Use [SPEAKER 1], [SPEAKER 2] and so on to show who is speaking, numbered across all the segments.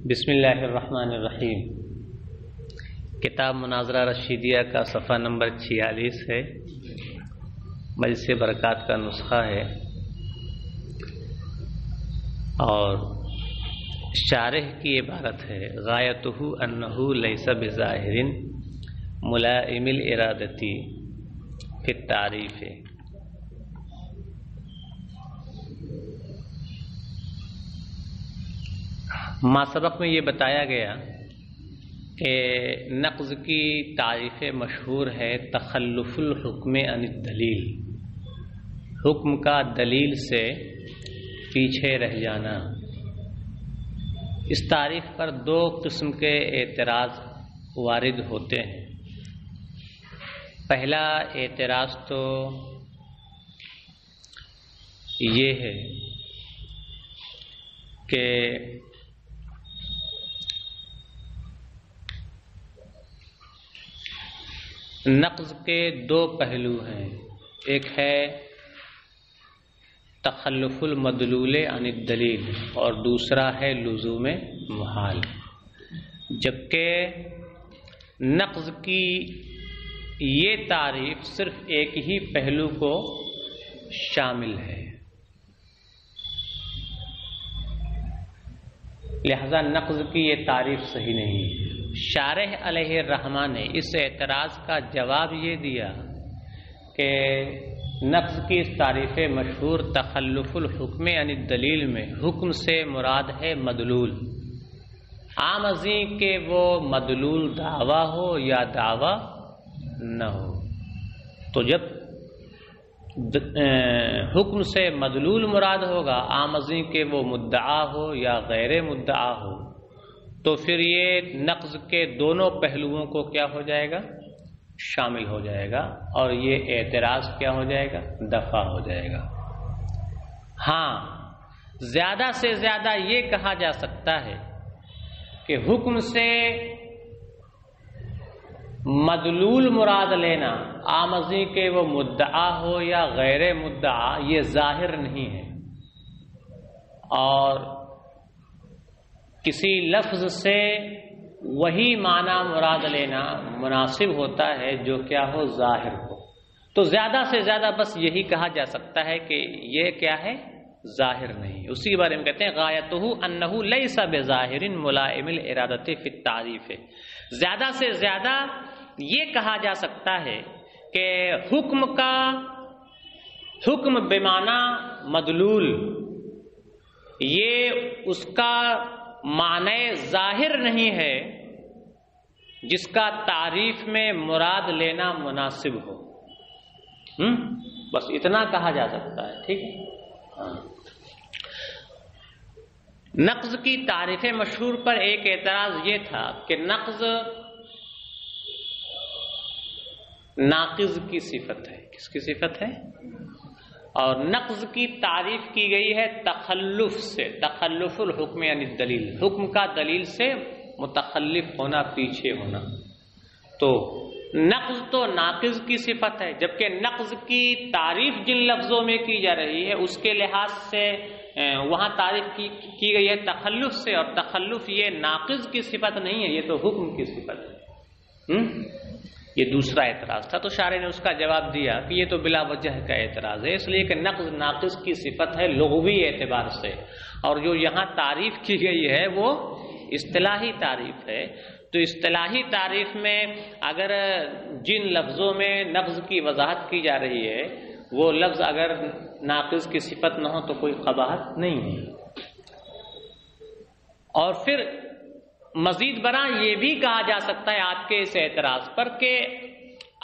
[SPEAKER 1] بسم اللہ الرحمن الرحیم۔ کتاب مناظرہ رشیدیہ کا صفحہ نمبر 46 ہے، مجلس برکات کا نسخہ ہے، اور شارح کی عبارت ہے غایتہ انہ لیس بظاہر ملائم الارادتی فی التعریف۔ ما سبق میں یہ بتایا گیا کہ نقض کی تعریف مشہور ہے تخلف الحکم عن الدلیل، حکم کا دلیل سے پیچھے رہ جانا۔ اس تعریف پر دو قسم کے اعتراض وارد ہوتے ہیں۔ پہلا اعتراض تو یہ ہے کہ نقض کے دو پہلو ہیں، ایک ہے تخلف المدلول عن الدلیل اور دوسرا ہے لزوم محال، جبکہ نقض کی یہ تعریف صرف ایک ہی پہلو کو شامل ہے، لہذا نقض کی یہ تعریف صحیح نہیں ہے۔ شارح علیہ الرحمہ نے اس اعتراض کا جواب یہ دیا کہ نقض کی اس تعریف مشہور تخلف الحکم عن الدلیل میں حکم سے مراد ہے مدلول، عام ازیں کہ وہ مدلول دعویٰ ہو یا دعویٰ نہ ہو۔ تو جب حکم سے مدلول مراد ہوگا، عام ازیں کہ وہ مدعا ہو یا غیر مدعا ہو، تو پھر یہ نقض کے دونوں پہلوؤں کو کیا ہو جائے گا؟ شامل ہو جائے گا، اور یہ اعتراض کیا ہو جائے گا؟ دفع ہو جائے گا۔ ہاں، زیادہ سے زیادہ یہ کہا جا سکتا ہے کہ حکم سے مدلول مراد لینا، عام ازیں کہ وہ مدعا ہو یا غیر مدعا، یہ ظاہر نہیں ہے، اور کسی لفظ سے وہی معنی مراد لینا مناسب ہوتا ہے جو کیا ہو؟ ظاہر ہو۔ تو زیادہ سے زیادہ بس یہی کہا جا سکتا ہے کہ یہ کیا ہے؟ ظاہر نہیں۔ اسی کے بارے میں کہتے ہیں غایتہ انہ لیس بظاہر ملائم الارادۃ فی التعریف۔ زیادہ سے زیادہ یہ کہا جا سکتا ہے کہ حکم بمعنی مدلول، یہ اس کا معنی ظاہر نہیں ہے جس کا تعریف میں مراد لینا مناسب ہو۔ بس اتنا کہا جا سکتا ہے، ٹھیک ہے۔ نقض کی تعریف مشہور پر ایک اعتراض یہ تھا کہ نقض ناقض کی صفت ہے۔ کس کی صفت ہے؟ اور نقض کی تعریف کی گئی ہے تخلف سے، تخلف الحکم یعنی دلیل، حکم کا دلیل سے متخلف ہونا، پیچھے ہونا۔ تو نقض تو ناقض کی صفت ہے، جبکہ نقض کی تعریف جن لفظوں میں کی جا رہی ہے اس کے لحاظ سے وہاں تعریف کی گئی ہے تخلف سے، اور تخلف یہ ناقض کی صفت نہیں ہے، یہ تو حکم کی صفت ہے۔ یہ دوسرا اعتراض تھا، تو شارح نے اس کا جواب دیا کہ یہ تو بلا وجہ کا اعتراض ہے، اس لیے کہ نقض ناقص کی صفت ہے لغوی اعتبار سے، اور جو یہاں تعریف کی گئی ہے وہ اصطلاحی تعریف ہے۔ تو اصطلاحی تعریف میں اگر جن لفظوں میں نقض کی وضاحت کی جا رہی ہے وہ لفظ اگر ناقص کی صفت نہ ہو تو کوئی قباحت نہیں ہے۔ اور پھر مزید برآں یہ بھی کہا جا سکتا ہے آپ کے اس اعتراض پر کہ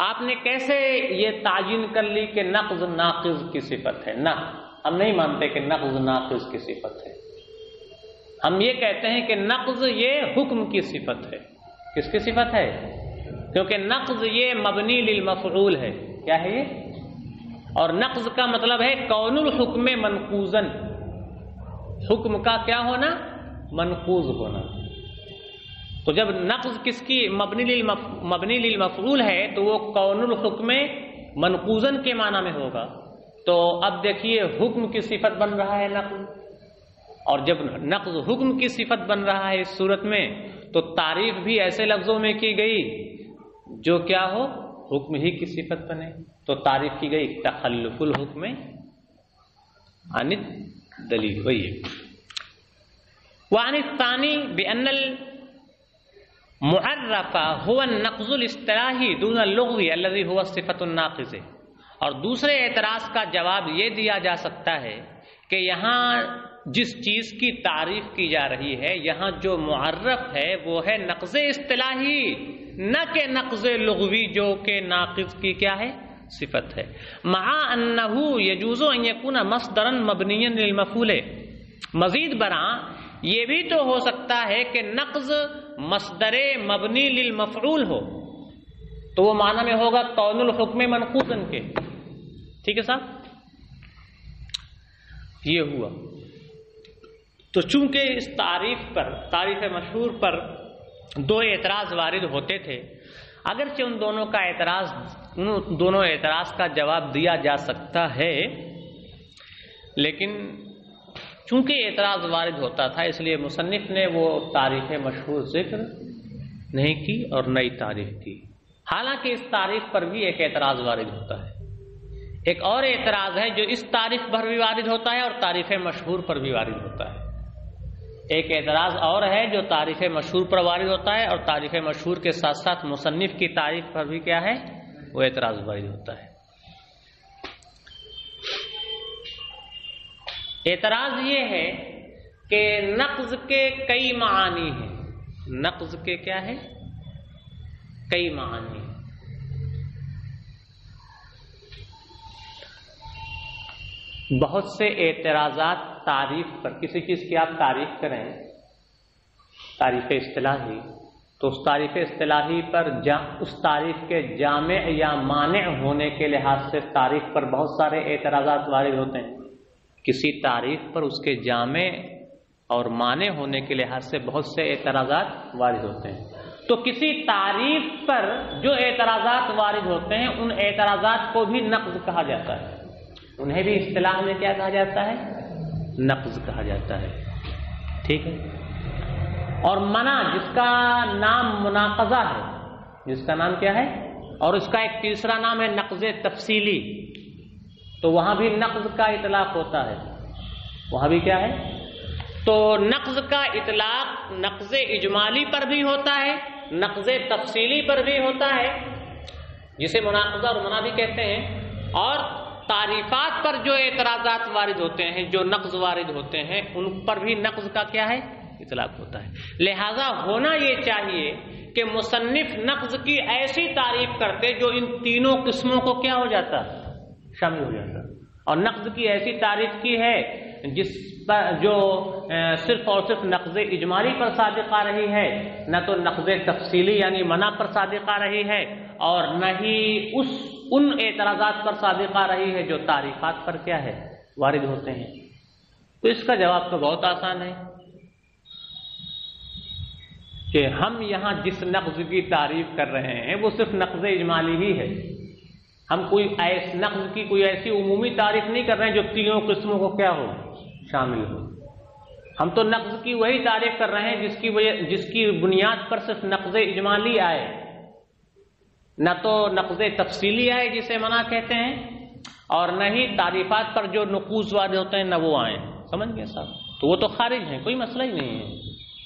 [SPEAKER 1] آپ نے کیسے یہ تعین کر لی کہ نقض ناقض کی صفت ہے؟ نہ، ہم نہیں مانتے کہ نقض ناقض کی صفت ہے۔ ہم یہ کہتے ہیں کہ نقض یہ حکم کی صفت ہے۔ کس کی صفت ہے؟ کیونکہ نقض یہ مبنی للمفعول ہے۔ کیا ہے یہ؟ اور نقض کا مطلب ہے کون الحکم منقوضاً، حکم کا کیا ہونا؟ منقوض ہونا۔ تو جب نقض کس کی مبنی للمفعول ہے تو وہ کون الحکم منقوضاً کے معنی میں ہوگا۔ تو اب دیکھیے حکم کی صفت بن رہا ہے نقض، اور جب نقض حکم کی صفت بن رہا ہے اس صورت میں تو تعریف بھی ایسے لفظوں میں کی گئی جو کیا ہو حکم ہی کی صفت بنے، تو تعریف کی گئی تخلف الحکم عن الدلیل، وہی ہے۔ وعن الثانی بأن المعرف هو النقض الاصطلاحی دون اللغوی الذی هو الصفۃ الناقضہ، اور دوسرے اعتراض کا جواب یہ دیا جا سکتا ہے کہ یہاں جس چیز کی تعریف کی جا رہی ہے یہاں جو معرف ہے وہ ہے نقض اصطلاحی، نہ کہ نقض لغوی جو کہ ناقض کی کیا ہے صفت ہے۔ مع انہ یجوز ان یکون مصدرا مبنیا للمفعول، مزید برآں یہ بھی تو ہو سکتا ہے کہ نقض مصدر مبنی للمفعول ہو، تو وہ معنی میں ہوگا کون الحکم منقوضا کے، ٹھیک ہے صاحب، یہ ہوا۔ تو چونکہ اس تعریف پر، تعریف مشہور پر دو اعتراض وارد ہوتے تھے، اگرچہ ان دونوں اعتراض کا جواب دیا جا سکتا ہے، لیکن چونکہ اعتراض وارد ہوتا تھا اس لیے مصنف نے وہ تعریف مشہور ذکر نہیں کی اور نئی تعریف کی، حالانکہ اس تعریف پر بھی ایک اعتراض وارد ہوتا ہے۔ ایک اور اعتراض ہے جو اس تعریف پر بھی وارد ہوتا ہے اور تعریف مشہور پر بھی وارد ہوتا ہے۔ ایک اعتراض اور ہے جو تعریف مشہور پر وارد ہوتا ہے اور تعریف مشہور کے ساتھ ساتھ مصنف کی تعریف پر بھی کیا ہے وہ اعتراض وارد ہوتا ہے۔ اعتراض یہ ہے کہ نقض کے کئی معانی ہیں، نقض کے کیا ہے کئی معانی ہیں۔ بہت سے اعتراضات تعریف پر، کسی چیز کی آپ تعریف کریں تعریف اصطلاحی، تو اس تعریف اصطلاحی پر اس تعریف کے جامع یا مانع ہونے کے لحاظ سے تعریف پر بہت سارے اعتراضات وارد ہوتے ہیں۔ کسی تعریف پر اس کے جامع اور مانع ہونے کے لحاظ سے بہت سے اعتراضات وارد ہوتے ہیں، تو کسی تعریف پر جو اعتراضات وارد ہوتے ہیں ان اعتراضات کو بھی نقض کہا جاتا ہے، انہیں بھی اصطلاح میں کیا کہا جاتا ہے نقض کہا جاتا ہے، ٹھیک ہے۔ اور منع جس کا نام مناقضہ ہے، جس کا نام کیا ہے، اور اس کا ایک تیسرا نام ہے نقض تفصیلی، تو وہاں بھی نقض کا اطلاق ہوتا ہے، وہاں بھی کیا ہے، تو نقض کا اطلاق نقض اجمالی پر بھی ہوتا ہے، نقض تفصیلی پر بھی ہوتا ہے، جسے مناقضہ اور منع بھی کہتے ہیں، اور تعریفات پر جو اعتراضات وارد ہوتے ہیں، جو نقض وارد ہوتے ہیں، ان پر بھی نقض کا کیا ہے اطلاق ہوتا ہے۔ لہذا ہونا یہ چاہیے کہ مصنف نقض کی ایسی تعریف کرتے جو ان تینوں قسموں کو کیا ہو جاتا شامل ہو جاتا، اور نقض کی ایسی تعریف کی ہے جس پر جو صرف اور صرف نقض اجمالی پر صادق آ رہی ہے، نہ تو نقض تفصیلی یعنی منع پر صادق آ رہی ہے، اور نہ ہی ان اعتراضات پر صادق آ رہی ہے جو تعریفات پر کیا ہے وارد ہوتے ہیں۔ تو اس کا جواب تو بہت آسان ہے کہ ہم یہاں جس نقض کی تعریف کر رہے ہیں وہ صرف نقض اجمالی ہی ہے، ہم نقض کی کوئی ایسی عمومی تعریف نہیں کر رہے ہیں جو تینوں قسموں کو کیا ہو شامل ہو۔ ہم تو نقض کی وہی تعریف کر رہے ہیں جس کی بنیاد پر صرف نقض اجمالی آئے، نہ تو نقض تفصیلی آئے جسے منع کہتے ہیں، اور نہ ہی تعریفات پر جو نقوص وارد ہوتے ہیں نہ وہ آئیں، سمجھ گئے صاحب، تو وہ تو خارج ہیں، کوئی مسئلہ ہی نہیں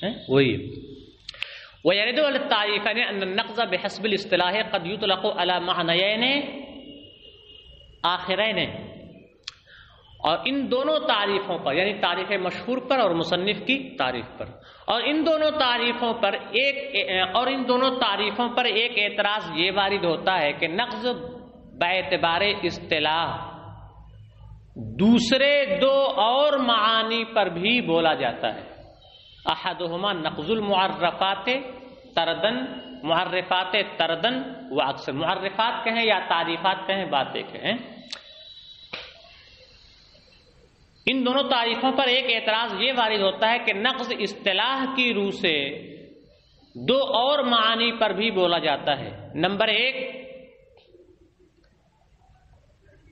[SPEAKER 1] ہے، وہی۔ وَيَرِدُ عَلَى التَّعْرِيفَيْنِ أَنَّ النَّقْضَ بِحَسْبِ الْاصْطِلَاحِ قَدْ يُطْلَقُ عَلَى مَعْنَيَيْنِ آخِرَيْنِ، اور ان دونوں تعریفوں پر یعنی تعریف مشہور پر اور مصنف کی تعریف پر، اور ان دونوں تعریفوں پر ایک اعتراض یہ وارد ہوتا ہے کہ نقض باعتبار اصطلاح دوسرے دو اور معانی پر بھی بولا جاتا ہے۔ احدہما نقض المعرفات تردن، معرفات تردن و اکثر، معرفات کہیں یا تعریفات کہیں بات ایک ہے۔ ان دونوں تعریفوں پر ایک اعتراض یہ وارد ہوتا ہے کہ نقض اصطلاح کی روح سے دو اور معانی پر بھی بولا جاتا ہے۔ نمبر ایک،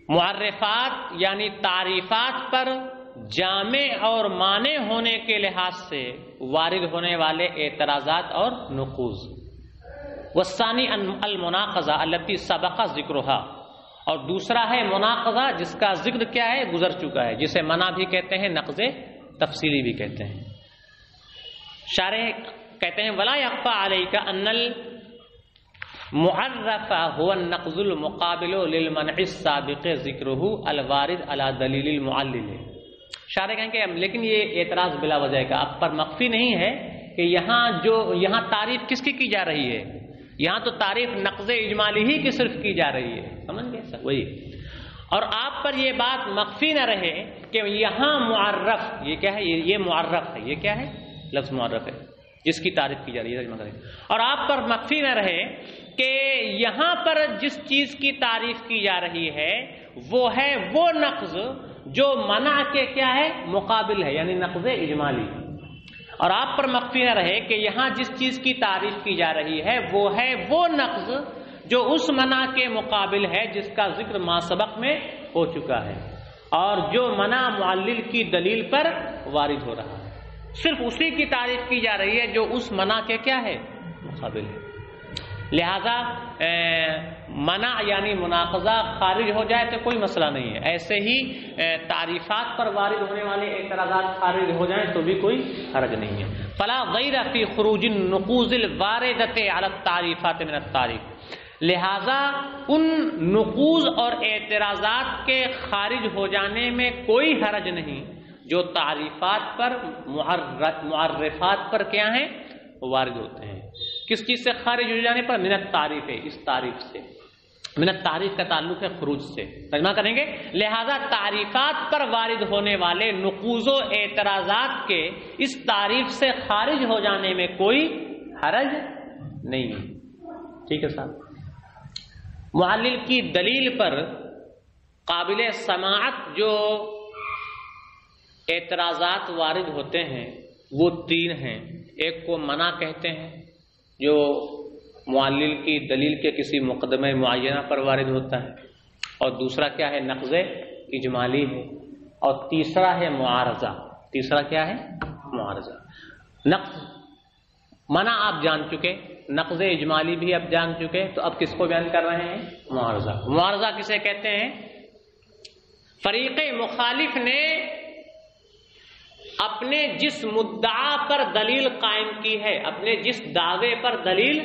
[SPEAKER 1] معرفات یعنی تعریفات پر جامع اور مانع ہونے کے لحاظ سے وارد ہونے والے اعتراضات اور نقوض. والثانی المناقضہ التی سبق ذکرہا، اور دوسرا ہے مناقضہ جس کا ذکر کیا ہے، گزر چکا ہے، جسے منع بھی کہتے ہیں، نقض تفصیلی بھی کہتے ہیں. شارح کہتے ہیں ولا یخفی علیک ان المعرف هو النقض المقابل للمنع السابق ذکرہ الوارد علی دلیل المعلل. شارح کہیں کہ لیکن یہ اعتراض بلا وجہ کا آپ پر مخفی نہیں ہے کہ یہاں تعریف کس کی جا رہی ہے، یہاں تو تعریف نقض اجمالی ہی کی صرف کی جا رہی ہے، سمجھ گئے سر وہی. اور آپ پر یہ بات مخفی نہ رہے کہ یہاں معرف یہ کیا ہے، یہ معرف ہے، یہ کیا ہے، لفظ معرف ہے جس کی تعریف کی جا رہی ہے. اور آپ پر مخفی نہ رہے کہ یہاں پر جس چیز کی تعریف کی جا رہی ہے وہ ہے وہ نقض جو منع کے کیا ہے، مقابل ہے، یعنی نقض اجمالی. اور آپ پر مخفی نہ رہے کہ یہاں جس چیز کی تعریف کی جا رہی ہے وہ ہے وہ نقض جو اس منع کے مقابل ہے جس کا ذکر ما سبق میں ہو چکا ہے، اور جو منع معلل کی دلیل پر وارد ہو رہا ہے. صرف اسی کی تعریف کی جا رہی ہے جو اس منع کے کیا ہے، مقابل ہے. لہذا منع یعنی مناقضہ خارج ہو جائے تو کوئی مسئلہ نہیں ہے، ایسے ہی تعریفات پر وارد ہونے والے اعتراضات خارج ہو جائیں تو بھی کوئی حرج نہیں ہے. فلا غیر فی خروج النقوض الواردۃ علی التعریفات من التعریف. لہذا ان نقوض اور اعتراضات کے خارج ہو جانے میں کوئی حرج نہیں جو تعریفات پر معرفات پر کیا ہیں، وارد ہوتے ہیں. کس چیز سے خارج ہو جانے پر؟ من التعریف ہے، اس تعریف سے. من التعریف کا تعلق ہے خروج سے، ترجمہ کریں گے. لہذا تعریفات پر وارد ہونے والے نقوض و اعتراضات کے اس تعریف سے خارج ہو جانے میں کوئی حرج نہیں ہے. ٹھیک ہے صاحب. معلل کی دلیل پر قابل سماعت جو اعتراضات وارد ہوتے ہیں وہ تین ہیں. ایک کو منع کہتے ہیں جو معلل کی دلیل کے کسی مقدمہ معینہ پر وارد ہوتا ہے، اور دوسرا کیا ہے، نقض اجمالی ہے، اور تیسرا ہے معارضہ. تیسرا کیا ہے، معارضہ. نقض منع آپ جان چکے، نقض اجمالی بھی آپ جان چکے، تو اب کس کو بیان کر رہے ہیں، معارضہ. معارضہ کسے کہتے ہیں؟ فریق مخالف نے اپنے جس مدعا پر دلیل قائم کی ہے، اپنے جس دعوے پر دلیل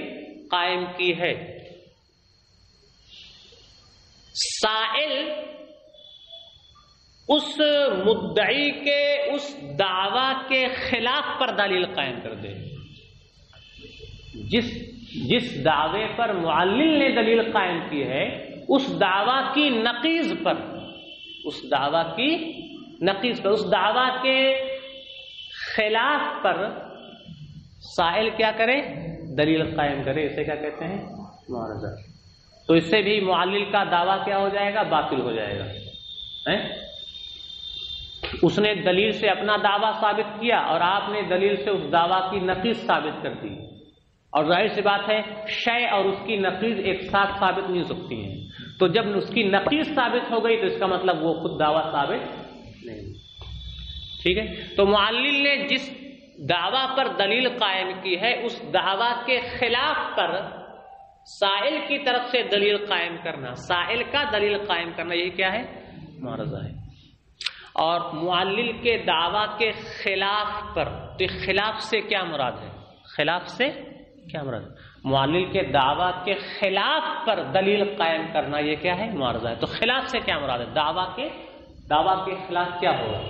[SPEAKER 1] قائم کی ہے، سائل اس مدعی کے اس دعوی کے خلاف پر دلیل قائم کر دے. جس دعوے پر معلل نے دلیل قائم کی ہے اس دعوی کی نقیض پر، اس دعوی کی نقیض پر، اس دعوی کے خلاف پر سائل کیا کرے، دلیل قائم کرے. اسے کیا کہتے ہیں، معارضہ. تو اس سے بھی معلل کا دعویٰ کیا ہو جائے گا، باطل ہو جائے گا. اس نے دلیل سے اپنا دعویٰ ثابت کیا اور آپ نے دلیل سے اس دعویٰ کی نقیض ثابت کر دی، اور ظاہر سی بات ہے شے اور اس کی نقیض ایک ساتھ ثابت نہیں ہو سکتی ہیں. تو جب اس کی نقیض ثابت ہو گئی تو اس کا مطلب وہ خود دعویٰ ثابت نہیں. ٹھیک ہے. تو معلل نے جس دعویٰ پر دلیل قائم کی ہے اس دعویٰ کے خلاف پر سائل کی طرف سے دلیل قائم کرنا، سائل کا دلیل قائم کرنا، یہ کیا ہے، معارضہ ہے. اور معلل کے دعویٰ کے خلاف پر، تو خلاف سے کیا مراد ہے، خلاف سے کیا مراد ہے، معلل کے دعویٰ کے خلاف پر دلیل قائم کرنا، یہ کیا ہے، معارضہ ہے. تو خلاف سے کیا مراد ہے، دعویٰ کے خلاف کیا ہوگا،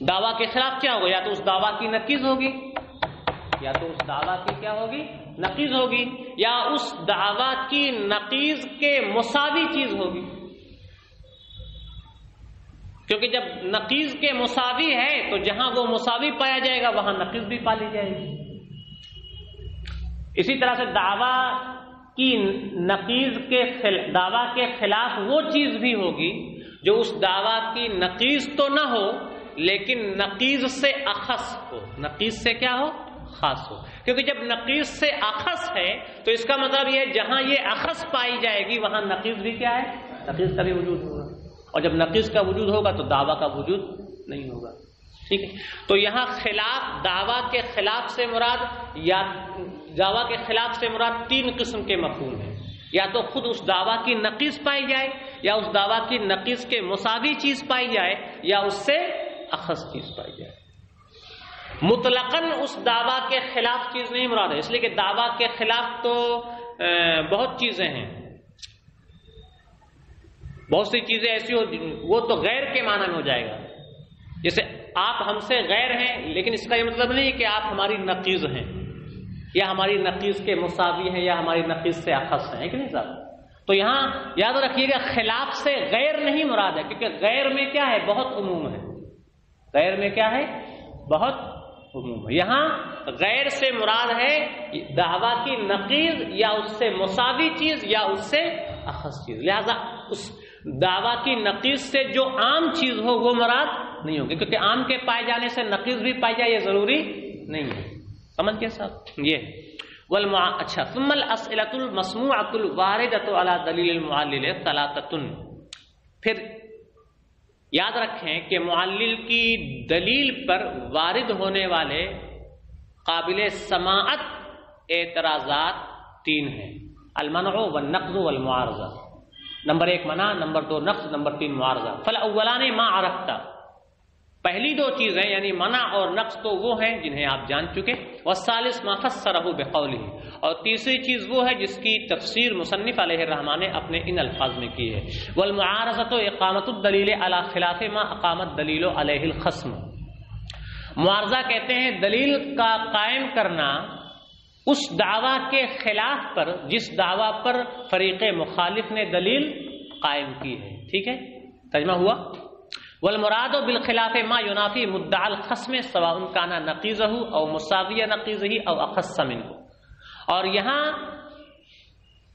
[SPEAKER 1] دعویٰ کے خلاف کیا ہوگا، یا تو اس دعویٰ کی نقیض ہوگی، یا تو اس دعویٰ کی کیا ہوگی، نقیض ہوگی، یا اس دعویٰ کی نقیض کے مساوی چیز ہوگی. کیونکہ جب نقیض کے مساوی ہے تو جہاں وہ مساوی پایا جائے گا وہاں نقیض بھی پالی جائے گی. اسی طرح سے دعویٰ کی نقیض کے دعویٰ کے خلاف وہ چیز بھی ہوگی جو اس دعویٰ کی نقیض تو نہ ہو لیکن نقیض سے اخص ہو، نقیض سے کیا ہو، خاص ہو. کیونکہ جب نقیض سے اخص ہے تو اس کا مطلب یہ جہاں یہ اخص پائی جائے گی وہاں نقیض بھی کیا ہے، نقیض کا بھی وجود ہوگا. اور جب نقیض کا وجود ہوگا تو دعویٰ کا وجود نہیں ہوگا. ٹھیک ہے، تو یہاں خلاف، دعویٰ کے خلاف سے مراد، یا دعویٰ کے خلاف سے مراد تین قسم کے مفہوم ہیں، یا تو خود اس دعویٰ کی نقیض پائی جائے، یا اس دعویٰ کی نقیض کے مساوی چیز پائی جائے، یا اس سے اخص چیز پائی جائے۔ مطلقاً اس دعویٰ کے خلاف چیز نہیں مراد ہے، اس لیے کہ دعویٰ کے خلاف تو بہت چیزیں ہیں، بہت سی چیزیں ایسی ہو، وہ تو غیر کے معنی میں ہو جائے گا۔ جیسے آپ ہم سے غیر ہیں، لیکن اس کا یہ مطلب نہیں کہ آپ ہماری نقیض ہیں، یا ہماری نقیض کے مساوی ہیں، یا ہماری نقیض سے اخص ہیں، کہ نہیں صاحب؟ تو یہاں یاد رکھیے گا خلاف سے غیر نہیں مراد ہے، کیونکہ غیر میں کیا ہے؟ بہت عموم ہے، غیر میں کیا ہے؟ بہت عموم ہے۔ یہاں غیر سے مراد ہے دعویٰ کی نقیض، یا اس سے مساوی چیز، یا اس سے اخص چیز۔ لہذا اس دعویٰ کی نقیض سے جو عام چیز ہو وہ مراد نہیں ہوگی، کیونکہ عام کے پائے جانے سے نقیض بھی پائی جائے یہ ضروری نہیں ہے۔ سمجھ گئے صاحب؟ یہ اچھا، ثم الاسئلۃ المسموعۃ الواردۃ علی دلیل المعلل ثلاثۃ، پھر یاد رکھیں کہ معلل کی دلیل پر وارد ہونے والے قابل سماعت اعتراضات تین ہیں، المنع والنقض والمعارضہ۔ نمبر 1 منع، نمبر 2 نقض، نمبر 3 معارضہ۔ فالاولان ما عرفت، پہلی دو چیزیں یعنی منع اور نقص تو وہ ہیں جنہیں آپ جان چکے، والثالث ما فسرہ بقولہ، اور تیسری چیز وہ ہے جس کی تفسیر مصنف علیہ الرحمٰن نے اپنے ان الفاظ میں کی ہے، والمعارضۃ اقامۃ الدلیل علی خلاف ما اقامت دلیل علیہ الخصم۔ معارضہ کہتے ہیں دلیل کا قائم کرنا اس دعویٰ کے خلاف پر جس دعویٰ پر فریق مخالف نے دلیل قائم کی ہے، ٹھیک ہے، ترجمہ ہوا۔ والمراد بالخلاف ما ينافي مدعى الخصم سواء كان نقيضه او مساوي نقيضه او اخص منه، اور یہاں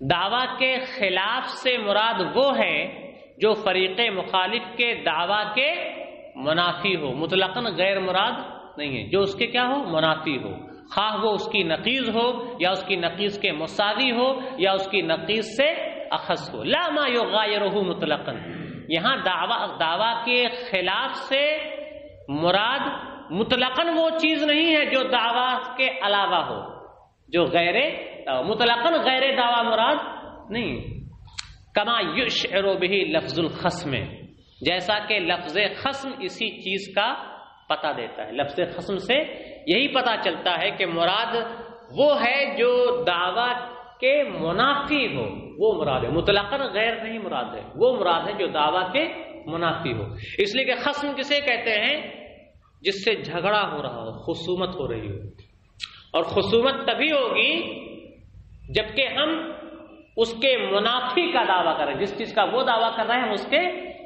[SPEAKER 1] دعویٰ کے خلاف سے مراد وہ ہے جو فریق مخالف کے دعویٰ کے منافی ہو، مطلقاً غیر مراد نہیں ہے، جو اس کے کیا ہو؟ منافی ہو، خواہ وہ اس کی نقیض ہو، یا اس کی نقیض کے مساوی ہو، یا اس کی نقیض سے اخص ہو۔ لا ما يغايره مطلقاً، یہاں دعویٰ کے خلاف سے مراد مطلقاً وہ چیز نہیں ہے جو دعویٰ کے علاوہ ہو، جو غیر مطلقاً غیر دعویٰ مراد نہیں، کما یشعر به لفظ الخصم، جیسا کہ لفظ خصم اسی چیز کا پتہ دیتا ہے۔ لفظ خصم سے یہی پتہ چلتا ہے کہ مراد وہ ہے جو دعویٰ کے منافی ہو، وہ مراد ہے، مطلقاً غیر نہیں مراد ہے، وہ مراد ہے جو دعویٰ کے منافی ہو۔ اس لیے کہ خصم کسے کہتے ہیں؟ جس سے جھگڑا ہو رہا ہو، خصومت ہو رہی ہو، اور خصومت تبھی ہوگی جبکہ ہم اس کے منافی کا دعویٰ کر رہے ہیں، جس چیز کا وہ دعویٰ کر رہے ہیں ہم اس کے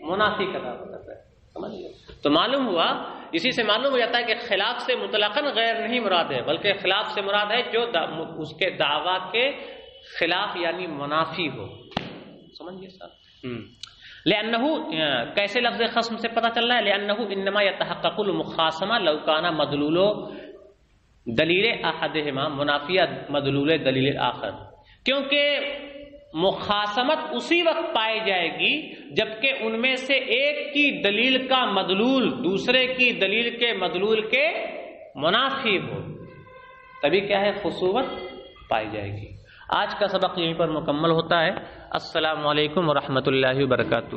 [SPEAKER 1] منافی کا دعویٰ کر رہے ہیں، سمجھ گئے؟ تو معلوم ہوا، اسی سے معلوم ہو جاتا ہے کہ خلاف سے مطلقاً غیر نہیں مراد ہے، بلکہ خلاف سے مراد ہے جو اس کے دعویٰ کے خلاف یعنی منافی ہو، سمجھ گئے صاحب؟ لأنه کیسے لفظ خصم سے پتہ چل رہا ہے؟ لأنه انما يتحقق المخاصمة لو كان مدلول دلیل احدهما منافیہ مدلول دلیل آخر، کیونکہ مخاصمت اسی وقت پائی جائے گی جبکہ ان میں سے ایک کی دلیل کا مدلول دوسرے کی دلیل کے مدلول کے منافی ہو، تبھی کیا ہے؟ خصومت پائی جائے گی۔ آج کا سبق یہیں پر مکمل ہوتا ہے۔ السلام علیکم ورحمۃ اللہ وبرکاتہ۔